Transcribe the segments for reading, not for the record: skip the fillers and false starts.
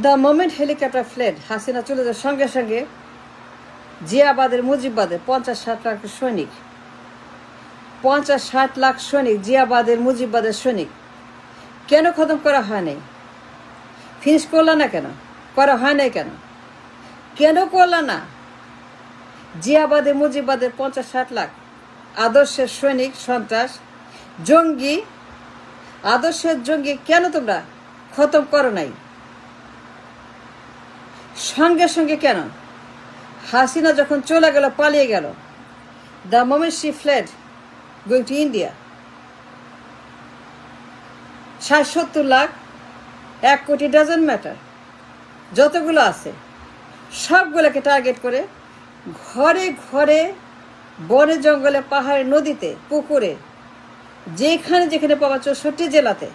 The moment helicopter fled, Hasina চলে যাওয়ার সঙ্গে সঙ্গে জিয়াবাদের মুজিববাদের 50-60 লাখ সৈনিক, 50-60 লাখ সৈনিক, জিয়াবাদের মুজিববাদের সৈনিক কেন খতম করা হয় নাই? ফিনিশ করল না কেন? করা হয় নাই কেন? কেন করল না? জিয়াবাদের মুজিববাদের 50-60 লাখ আদর্শের সৈনিক, সন্ত্রাস, জঙ্গি, আদর্শের জঙ্গি কেন তোমরা খতম করো নাই? সঙ্গে সঙ্গে কেন? হাসিনা যখন চলে গেল, পালিয়ে গেল, the moment she fled going to India, 60-70 lakh, 1 কোটি, ডাজন্ট ম্যাটার, যতগুলো আছে সবগুলোকে টার্গেট করে ঘরে ঘরে, বনে জঙ্গলে, পাহাড়ে, নদীতে, পুকুরে, যেখানে যেখানে পাবা 64 জেলাতে,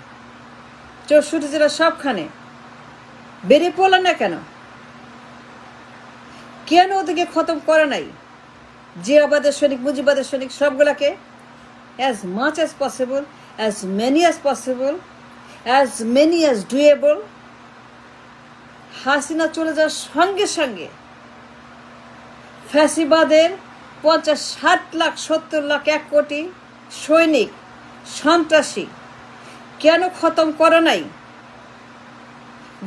64 জেলা সবখানে বেরিয়ে পড়ল না কেন? কেন ওদেরকে খতম করে নাই? জিয়াবাদের সৈনিক, মুজিবাদের সৈনিক সবগুলাকে as much as possible, as many as possible, as many as doable। Hasina চলে যাওয়ার সঙ্গে সঙ্গে ফ্যাসিবাদের 50-60 লাখ, 70 লাখ, 1 কোটি সৈনিক, সন্ত্রাসী কেন খতম করে নাই?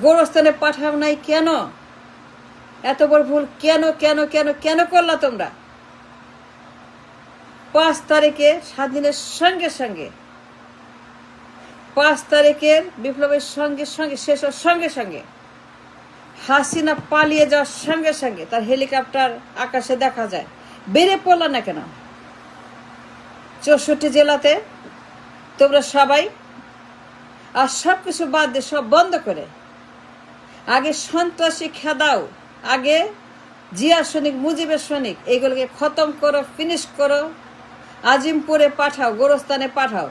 গোরস্থানে পাঠাও নাই কেন? এত বড় ভুল কেন কেন কেন কেন করলা তোমরা? 5 তারিখে স্বাধীনের সঙ্গে সঙ্গে, 5 তারিখের বিপ্লবের সঙ্গে সঙ্গে, শেষ হওয়ার সঙ্গে সঙ্গে, হাসিনা পালিয়ে যাওয়ার সঙ্গে সঙ্গে তার হেলিকপ্টার আকাশে দেখা যায়, বেরিয়ে পড়লা না কেন? 64 জেলাতে তোমরা সবাই, আর সব কিছু বাদ দিয়ে, সব বন্ধ করে আগে সন্ত্রাসী খেদাও, আগে জিয়া সৈনিক, মুজিবের সৈনিক, এইগুলোকে খতম করো, ফিনিশ করো, আজিমপুরে পাঠাও, গোরস্থানে পাঠাও।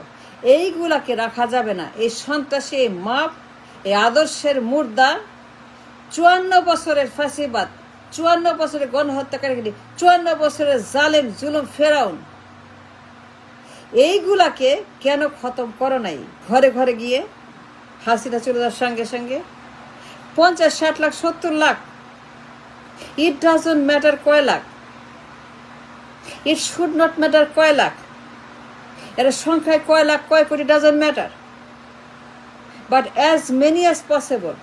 এইগুলাকে রাখা যাবে না। এই সন্ত্রাসী, এই মাপ, এই আদর্শের মুর্দা, 54 বছরের ফাঁসিবাদ, 54 বছরের গণহত্যাকারী, 54 বছরের জালেম, জুলুম, ফেরাউন, এইগুলাকে কেন খতম করো নাই? ঘরে ঘরে গিয়ে হাসিনা চলে যাওয়ার সঙ্গে সঙ্গে 50-60 lakh, 70 lakh, it doesn't matter কয় lakh, it should not matter কয় লাখ, এর সংখ্যায় কয় লাখ, কয় crore, doesn't matter, but as many as possible.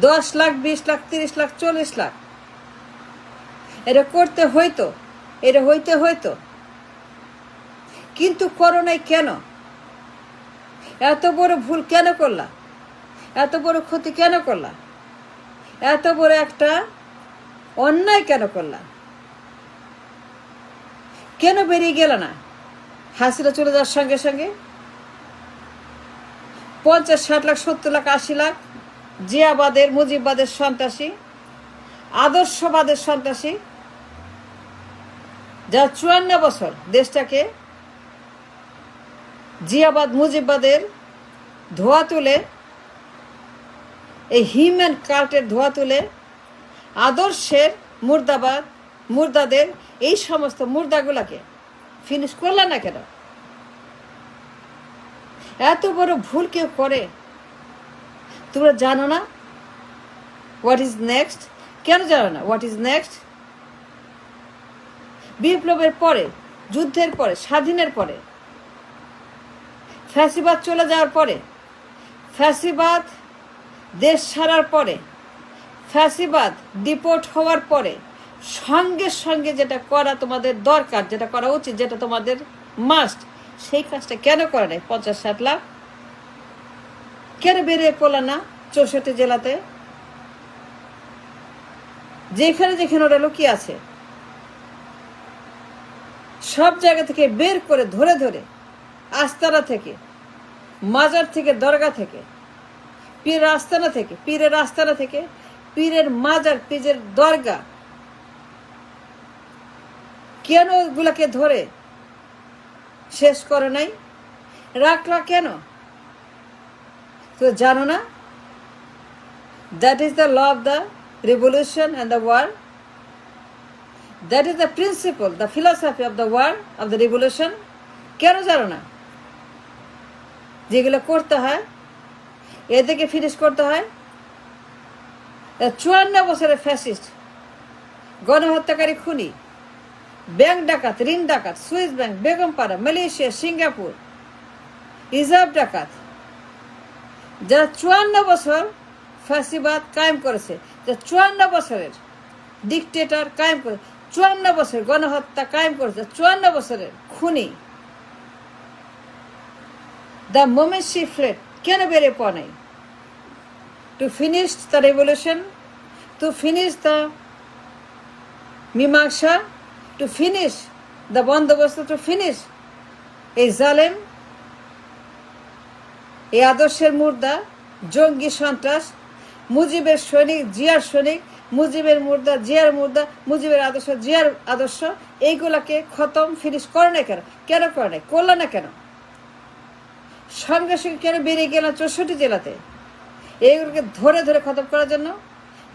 10 lakh, 20 lakh, 30 lakh, 40 lakh, এটা করতে হইতো, এটা হইতে হইতো, কিন্তু করো নাই কেন? এত বড় ভুল কেন করলা? এত বড় ক্ষতি কেন করলা? এত বড় একটা অন্যায় কেন করলা? কেন বেরিয়ে গেল না? হাসিনা চলে যাওয়ার সঙ্গে সঙ্গে 50-60 লাখ, 70 লাখ, 80 লাখ জিয়াবাদের, মুজিববাদের সন্ত্রাসী, আদর্শবাদের সন্ত্রাসী, যা 54 বছর দেশটাকে জিয়াবাদ, মুজিববাদের ধোয়া তুলে, এই হিউম্যান কাল্টের ধোয়া তুলে, আদর্শের মুর্দাবাদ, মুর্দাদের এই সমস্ত মুর্দাগুলাকে ফিনিশ করলা না কেন? এত বড় ভুল কেউ করে? তোমরা জানো না হোয়াট ইজ নেক্সট? কেন জানো না হোয়াট ইজ নেক্সট? বিপ্লবের পরে, যুদ্ধের পরে, স্বাধীনের পরে, ফ্যাসিবাদ চলে যাওয়ার পরে, ফ্যাসিবাদ দেশ ছাড়ার পরে, ফ্যাসিবাদ ডিপোর্ট হওয়ার পরে, সঙ্গে সঙ্গে যেটা করা তোমাদের দরকার, যেটা করা উচিত, যেটা তোমাদের মাস্ট, সেই কাজটা কেন করে নাই? 50-60 লাখ কেন বেরিয়ে পড়লা না 64 জেলাতে, যেখানে যেখানে ওরা লুকিয়ে আছে, সব জায়গা থেকে বের করে, ধরে ধরে, আস্তানা থেকে, মাজার থেকে, দরগা থেকে, পীরের আস্তানা থেকে, পীরের আস্তানা থেকে, পীরের মাজার, পীরের দরগা, কেন ওগুলাকে ধরে শেষ করে নাই? রাখলা কেন? তো জানো না? That is the law of the revolution and the war. That is the principle, the philosophy of the war, of the revolution. কেন জানো না? যেগুলো করতে হয়, এদেরকে ফিনিশ করতে হয়, 54 বছরের ফ্যাসিস্ট, গণহত্যাকারী, খুনি, ব্যাংক ডাকাত, ঋণ ডাকাত, Swiss bank, Begumpara, Malaysia, Singapore, reserve ডাকাত, যারা 54 বছর ফ্যাসিবাদ কায়েম করেছে, যারা 54 বছরের ডিকটেটর কায়েম করে, 54 বছর গণহত্যা কায়েম করেছে, 54 বছরের খুনি, দ্য মোমেন্ট শি ফ্লেড, কেন বেরিয়ে পড়ে নাই? To finish the revolution, to finish the মীমাংসা, টু ফিনিশ দ্য বন্দোবস্ত, টু ফিনিশ এই জালেম, এই আদর্শের মুর্দা, জঙ্গি সন্ত্রাস, মুজিবের সৈনিক, জিয়ার সৈনিক, মুজিবের মুর্দা, জিয়ার মুর্দা, মুজিবের আদর্শ, জিয়ার আদর্শ, এইগুলাকে খতম ফিনিশ করে না কেন? কেন করে নাই? করল না কেন? সঙ্গে সঙ্গে কেন বেরিয়ে গেল 64 জেলাতে এইগুলোকে ধরে ধরে খতম করার জন্য?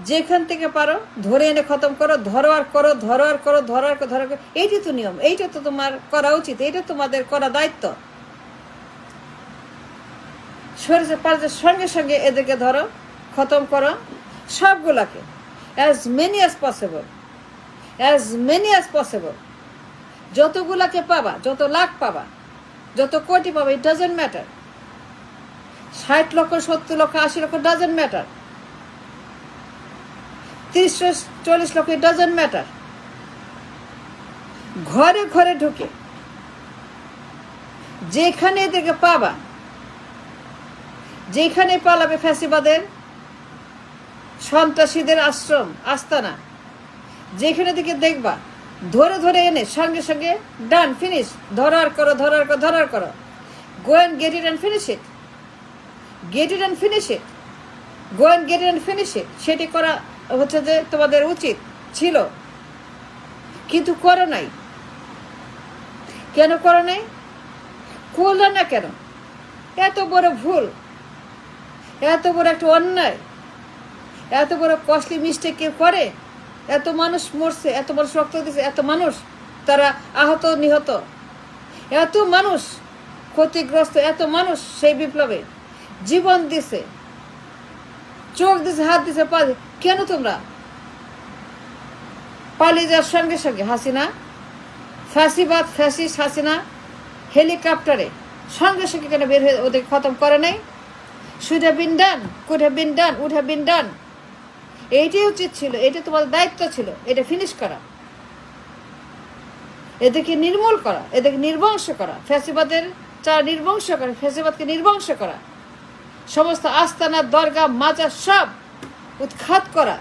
যেখান থেকে পারো ধরে এনে খতম করো, ধরো আর করো, ধরো আর করো, ধরো আর ধরো। এইটাই তো নিয়ম, এইটা তো তোমার করা উচিত, এইটা তোমাদের করা দায়িত্ব। সরেছে পাল্টের সঙ্গে সঙ্গে এদেরকে ধরো, খতম করো সবগুলাকে, as many as possible, as many as possible. যতগুলাকে পাবা, যত লাখ পাবা, যত কোটি পাবা, ইট ডাজন্ট ম্যাটার। 60 লক্ষ, 70 লক্ষ, 80 লক্ষ, ডাজন্ট ম্যাটার। 30-40 লক্ষ, ইট ডাজন্ট ম্যাটার। ঘরে ঘরে ঢুকে যেখানে এদেরকে পাবা, যেখানে পালাবে ফ্যাসিবাদের সন্ত্রাসীদের আশ্রম, আস্তানা, যেখানে থেকে দেখবা ধরে ধরে এনে সঙ্গে সঙ্গে ডান, ফিনিশ, ধরার করো, ধরার করো, ধরার করো। Go and get it and finish it, get it and finish it, go and get it and finish it. সেটি করা হচ্ছে যে তোমাদের উচিত ছিল, কিন্তু করো নাই। কেন করো নাই? করলে না কেন? এত বড় ভুল, এত বড় একটা অন্যায়, এত বড় কস্টলি মিস্টেক কেউ করে? এত মানুষ মরছে, এত মানুষ রক্ত দিয়েছে, এত মানুষ তারা আহত নিহত, এত মানুষ ক্ষতিগ্রস্ত, এত মানুষ সেই বিপ্লবে জীবন দিছে, চোখ দিছে, হাত দিছে, পা দিছে। কেন তোমরা পালিয়ে যাওয়ার সঙ্গে সঙ্গে হাসিনা, ফ্যাসিবাদ, ফ্যাসিস্ট হাসিনা হেলিকপ্টারে সঙ্গে সঙ্গে কেন বের হয়ে ওদের খতম করে নাই? Should have been done, could have been done, would have been done. এইটাই উচিত ছিল, এটা তোমাদের দায়িত্ব ছিল, এটা ফিনিশ করা, এদেরকে নির্মূল করা, এদেরকে নির্বংশ করা, ফ্যাসিবাদের চার নির্বংশ করা, ফ্যাসিবাদকে নির্বংশ করা, সমস্ত আস্তানা, দরগা, মাজার সব উৎখাত করা,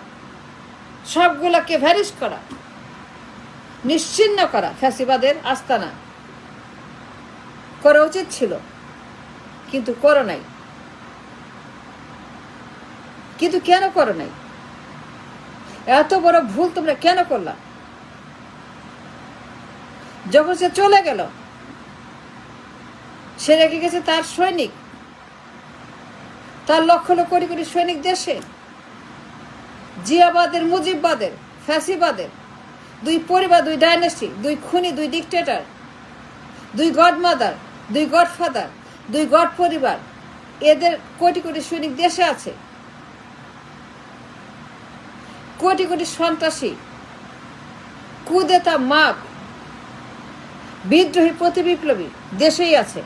সবগুলাকে ভ্যানিশ করা, নিশ্চিহ্ন করা। ফ্যাসিবাদের আস্তানা করা উচিত ছিল, কিন্তু করো নাই। কিন্তু কেন করো নাই? এত বড় ভুল তোমরা কেন করলা? যখন সে চলে গেল, সে রেখে গেছে তার সৈনিক, তার লক্ষ লক্ষ কোটি কোটি সৈনিক দেশে। জিয়াবাদের, মুজিববাদের, ফ্যাসিবাদের দুই পরিবার, দুই ডাইনেস্টি, দুই খুনি, দুই ডিকটেটর, দুই গডমাদার, দুই গডফাদার, দুই গড পরিবার, এদের কোটি কোটি সৈনিক দেশে আছে। কোটি কোটি সন্ত্রাসী, কুদেতা মাপ, বিদ্রোহী, প্রতিবিপ্লবী দেশেই আছে।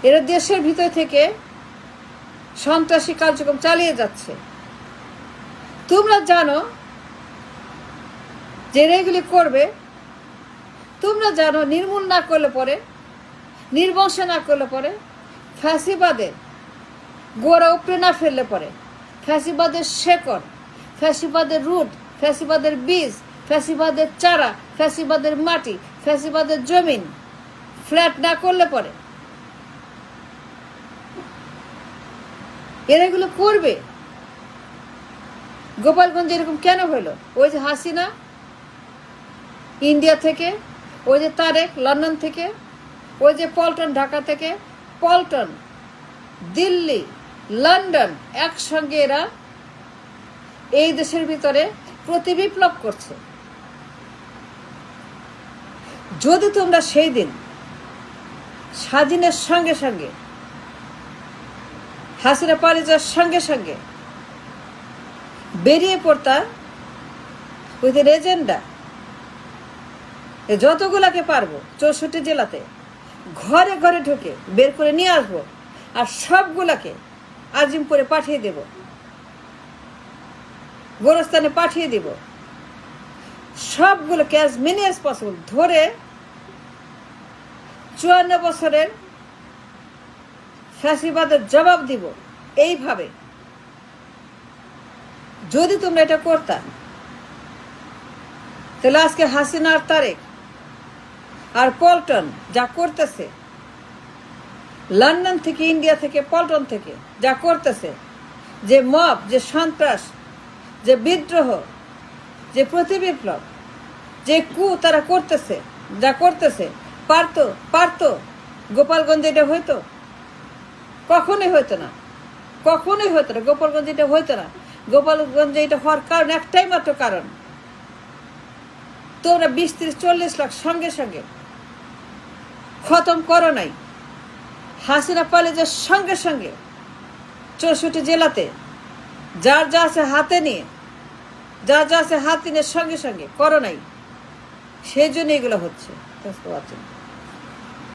এরা দেশের ভিতর থেকে সন্ত্রাসী কার্যক্রম চালিয়ে যাচ্ছে। তোমরা জানো যে এগুলি করবে, তোমরা জানো নির্মূল না করলে পরে, নির্বংশ না করলে পরে, ফ্যাসিবাদের গোড়া উপড়ে না ফেললে পরে, ফ্যাসিবাদের শেকড়, ফ্যাসিবাদের রুট, ফ্যাসিবাদের বীজ, ফ্যাসিবাদের চারা, ফ্যাসিবাদের মাটি, ফ্যাসিবাদের জমিন ফ্ল্যাট না করলে পরে এরা এগুলো করবে। গোপালগঞ্জে এরকম কেন হলো? ওই যে হাসিনা ইন্ডিয়া থেকে, ওই যে তারেক লন্ডন থেকে, ওই যে পল্টন ঢাকা থেকে, পল্টন দিল্লি, লন্ডন, একসঙ্গে এরা এই দেশের ভিতরে প্রতিবিপ্লব করছে। যদি তোমরা সেই দিন স্বাধীনের সঙ্গে সঙ্গে হাসিনা পালিয়ে যাওয়ার সঙ্গে সঙ্গে বেরিয়ে পড়তা উইথ এন এজেন্ডা, যতগুলাকে পারবো 64 জেলাতে ঘরে ঘরে ঢুকে বের করে নিয়ে আসবো, আর সবগুলাকে আজিমপুরে পাঠিয়ে দেব, গোরস্থানে পাঠিয়ে দেব, সবগুলোকে অ্যাজ মেনি অ্যাজ পসিবল ধরে 54 বছরের ফ্যাসিবাদের জবাব দিব। এইভাবে যদি তোমরা এটা করতা, তাহলে আজকে হাসিনা আর তারেক আর পল্টন যা করতেছে, লন্ডন থেকে, ইন্ডিয়া থেকে, পল্টন থেকে যা করতেছে, যে মব, যে সন্ত্রাস, যে বিদ্রোহ, যে প্রতিবিপ্লব, যে কু তারা করতেছে, যা করতেছে, পারতো গোপালগঞ্জে এটা হইতো? কখনোই হইতো না, কখনোই হইতো না। গোপালগঞ্জে এটা হইতো না। গোপালগঞ্জে এটা হওয়ার কারণ একটাই মাত্র কারণ, তোমরা 20, 30, 40 লাখ সঙ্গে সঙ্গে খতম করো নাই। হাসিনা পালিয়ে যাওয়ার সঙ্গে সঙ্গে 64 জেলাতে যার যা আছে হাতে নিয়ে, যা যা আছে হাতে নিয়ে সঙ্গে সঙ্গে করো নাই। সেই জন্য এগুলো হচ্ছে।